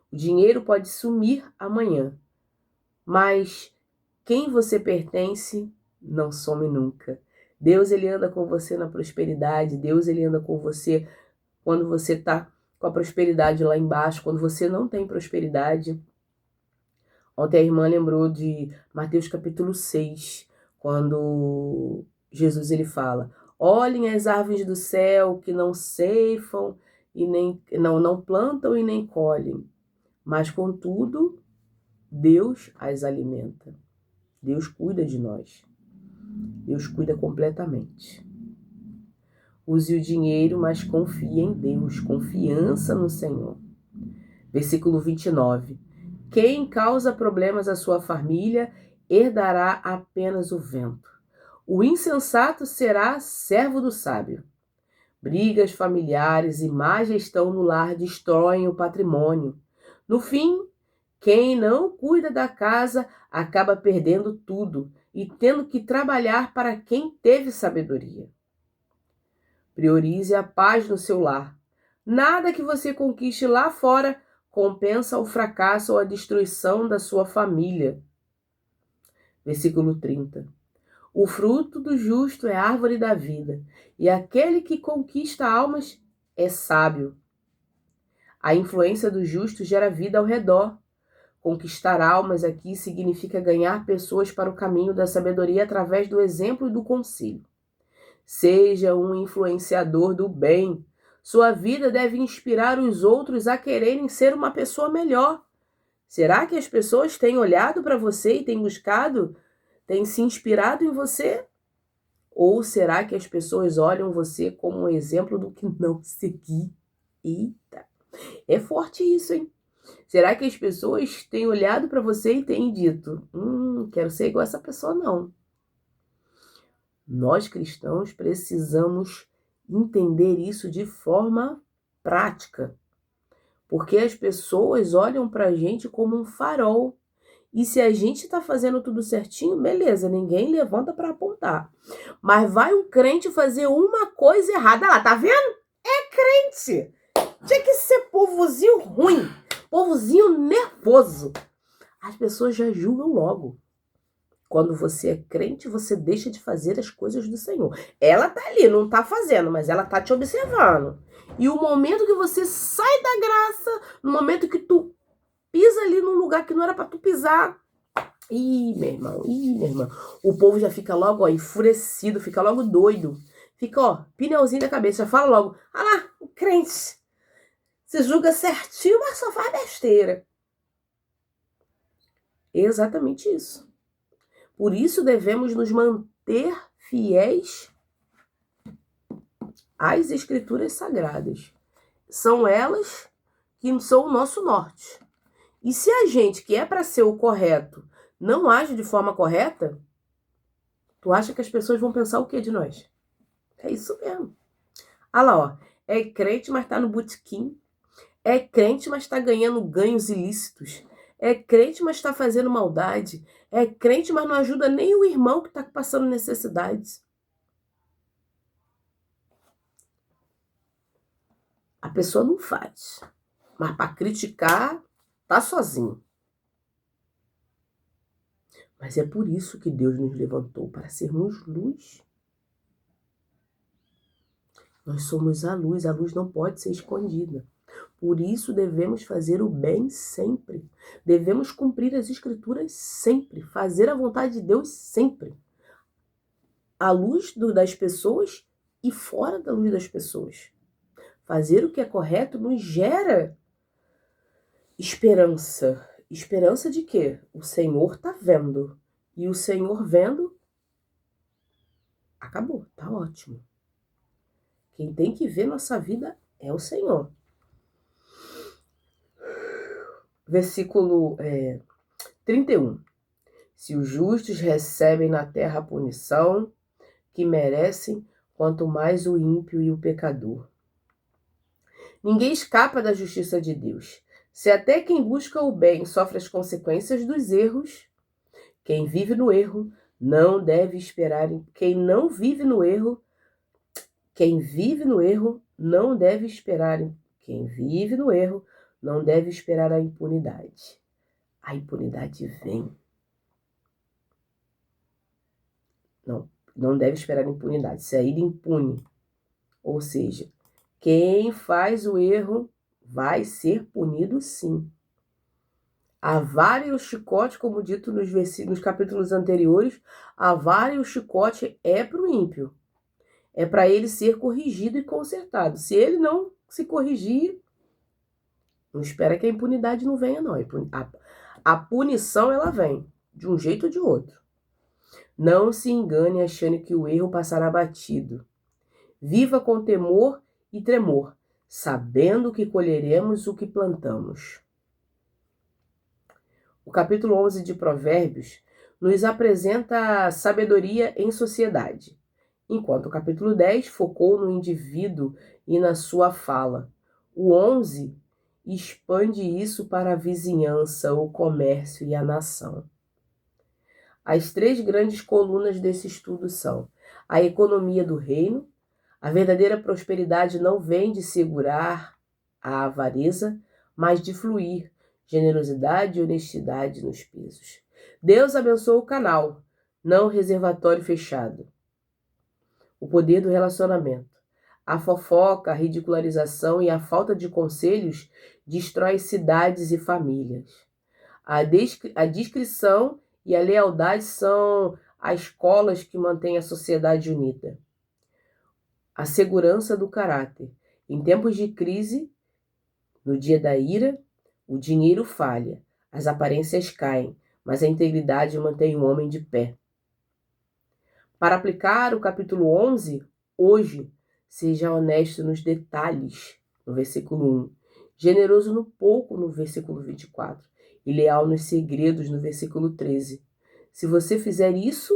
Speaker 1: O dinheiro pode sumir amanhã, mas quem você pertence não some nunca. Deus, ele anda com você na prosperidade. Deus, ele anda com você quando você está com a prosperidade lá embaixo, quando você não tem prosperidade. Ontem a irmã lembrou de Mateus capítulo 6, quando Jesus ele fala: olhem as árvores do céu que não ceifam e não plantam e nem colhem, mas contudo Deus as alimenta. Deus cuida de nós. Deus cuida completamente. Use o dinheiro, mas confie em Deus. Confiança no Senhor. Versículo 29. Quem causa problemas à sua família herdará apenas o vento. O insensato será servo do sábio. Brigas familiares e má gestão no lar destroem o patrimônio. No fim, quem não cuida da casa acaba perdendo tudo e tendo que trabalhar para quem teve sabedoria. Priorize a paz no seu lar. Nada que você conquiste lá fora compensa o fracasso ou a destruição da sua família. Versículo 30. O fruto do justo é árvore da vida, e aquele que conquista almas é sábio. A influência do justo gera vida ao redor. Conquistar almas aqui significa ganhar pessoas para o caminho da sabedoria através do exemplo e do conselho. Seja um influenciador do bem. Sua vida deve inspirar os outros a quererem ser uma pessoa melhor. Será que as pessoas têm olhado para você e têm buscado, têm se inspirado em você? Ou será que as pessoas olham você como um exemplo do que não seguir? Eita, é forte isso, hein? Será que as pessoas têm olhado para você e têm dito, quero ser igual a essa pessoa? Não. Nós cristãos precisamos entender isso de forma prática, porque as pessoas olham para a gente como um farol. E se a gente está fazendo tudo certinho, beleza, ninguém levanta para apontar. Mas vai um crente fazer uma coisa errada. Lá, tá vendo? É crente. Tinha que ser povozinho ruim, povozinho nervoso. As pessoas já julgam logo. Quando você é crente, você deixa de fazer as coisas do Senhor. Ela tá ali, não tá fazendo, mas ela tá te observando. E o momento que você sai da graça, no momento que tu pisa ali num lugar que não era para tu pisar, minha irmã, o povo já fica logo, ó, enfurecido, fica logo doido. Fica, ó, pneuzinho da cabeça, já fala logo, ah lá, o crente se julga certinho, mas só faz besteira. Exatamente isso. Por isso devemos nos manter fiéis às escrituras sagradas. São elas que são o nosso norte. E se a gente, que é para ser o correto, não age de forma correta, tu acha que as pessoas vão pensar o que de nós? É isso mesmo. Olha lá, ó. É crente, mas tá no botequim. É crente, mas tá ganhando ganhos ilícitos. É crente, mas tá fazendo maldade. É crente, mas não ajuda nem o irmão que tá passando necessidades. A pessoa não faz. Mas para criticar, tá sozinho. Mas é por isso que Deus nos levantou, para sermos luz. Nós somos a luz não pode ser escondida. Por isso devemos fazer o bem sempre. Devemos cumprir as escrituras sempre, fazer a vontade de Deus sempre. À luz das pessoas e fora da luz das pessoas. Fazer o que é correto nos gera esperança. Esperança de quê? O Senhor está vendo. E o Senhor vendo, acabou, tá ótimo. Quem tem que ver nossa vida é o Senhor. Versículo 31. Se os justos recebem na terra a punição que merecem, quanto mais o ímpio e o pecador. Ninguém escapa da justiça de Deus. Se até quem busca o bem sofre as consequências dos erros, quem vive no erro não deve esperar. Quem vive no erro não deve esperar. Quem vive no erro não deve esperar a impunidade. A impunidade vem. Não deve esperar a impunidade. Sair impune. Ou seja, quem faz o erro vai ser punido sim. A vara e o chicote, como dito nos capítulos anteriores, a vara e o chicote é para o ímpio. É para ele ser corrigido e consertado. Se ele não se corrigir, não espera que a impunidade não venha, não. A punição, ela vem, de um jeito ou de outro. Não se engane achando que o erro passará batido. Viva com temor e tremor, sabendo que colheremos o que plantamos. O capítulo 11 de Provérbios nos apresenta a sabedoria em sociedade, enquanto o capítulo 10 focou no indivíduo e na sua fala. O 11 expande isso para a vizinhança, o comércio e a nação. As três grandes colunas desse estudo são a economia do reino. A verdadeira prosperidade não vem de segurar a avareza, mas de fluir generosidade e honestidade nos pesos. Deus abençoa o canal, não o reservatório fechado. O poder do relacionamento. A fofoca, a ridicularização e a falta de conselhos destrói cidades e famílias. A discrição e a lealdade são as colas que mantêm a sociedade unida. A segurança do caráter. Em tempos de crise, no dia da ira, o dinheiro falha, as aparências caem, mas a integridade mantém o homem de pé. Para aplicar o capítulo 11, hoje, seja honesto nos detalhes, no versículo 1. generoso no pouco, no versículo 24, e leal nos segredos, no versículo 13. Se você fizer isso,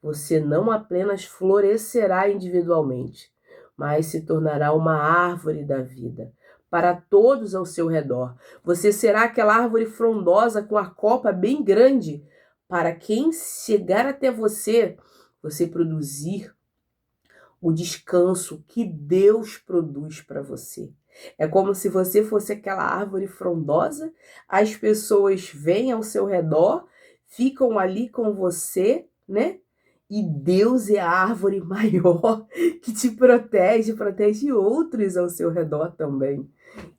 Speaker 1: você não apenas florescerá individualmente, mas se tornará uma árvore da vida para todos ao seu redor. Você será aquela árvore frondosa com a copa bem grande para quem chegar até você, você produzir o descanso que Deus produz para você. É como se você fosse aquela árvore frondosa, as pessoas vêm ao seu redor, ficam ali com você, né? E Deus é a árvore maior que te protege outros ao seu redor também.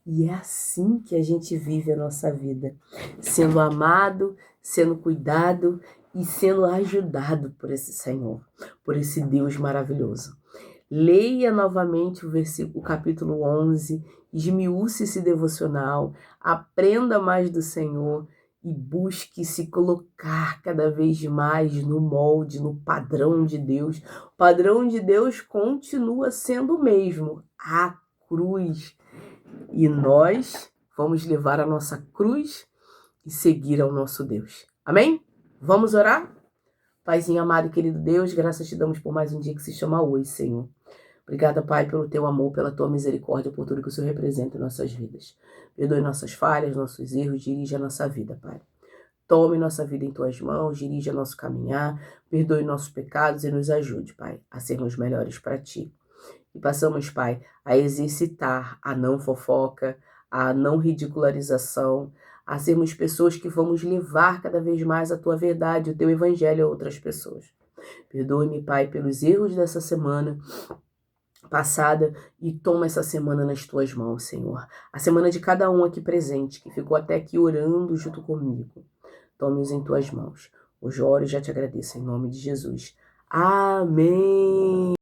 Speaker 1: E é assim que a gente vive a nossa vida, sendo amado, sendo cuidado e sendo ajudado por esse Senhor, por esse Deus maravilhoso. Leia novamente o capítulo 11, esmiúce esse devocional, aprenda mais do Senhor e busque se colocar cada vez mais no molde, no padrão de Deus. O padrão de Deus continua sendo o mesmo, a cruz. E nós vamos levar a nossa cruz e seguir ao nosso Deus. Amém? Vamos orar? Paizinho amado e querido Deus, graças te damos por mais um dia que se chama hoje, Senhor. Obrigada, Pai, pelo teu amor, pela tua misericórdia, por tudo que o Senhor representa em nossas vidas. Perdoe nossas falhas, nossos erros, dirige a nossa vida, Pai. Tome nossa vida em tuas mãos, dirija nosso caminhar, perdoe nossos pecados e nos ajude, Pai, a sermos melhores para ti. E passamos, Pai, a exercitar a não fofoca, a não ridicularização, a sermos pessoas que vamos levar cada vez mais a tua verdade, o teu evangelho a outras pessoas. Perdoe-me, Pai, pelos erros dessa semana passada e toma essa semana nas tuas mãos, Senhor. A semana de cada um aqui presente, que ficou até aqui orando junto comigo. Tome-os em tuas mãos. Hoje oro e já te agradeço em nome de Jesus. Amém.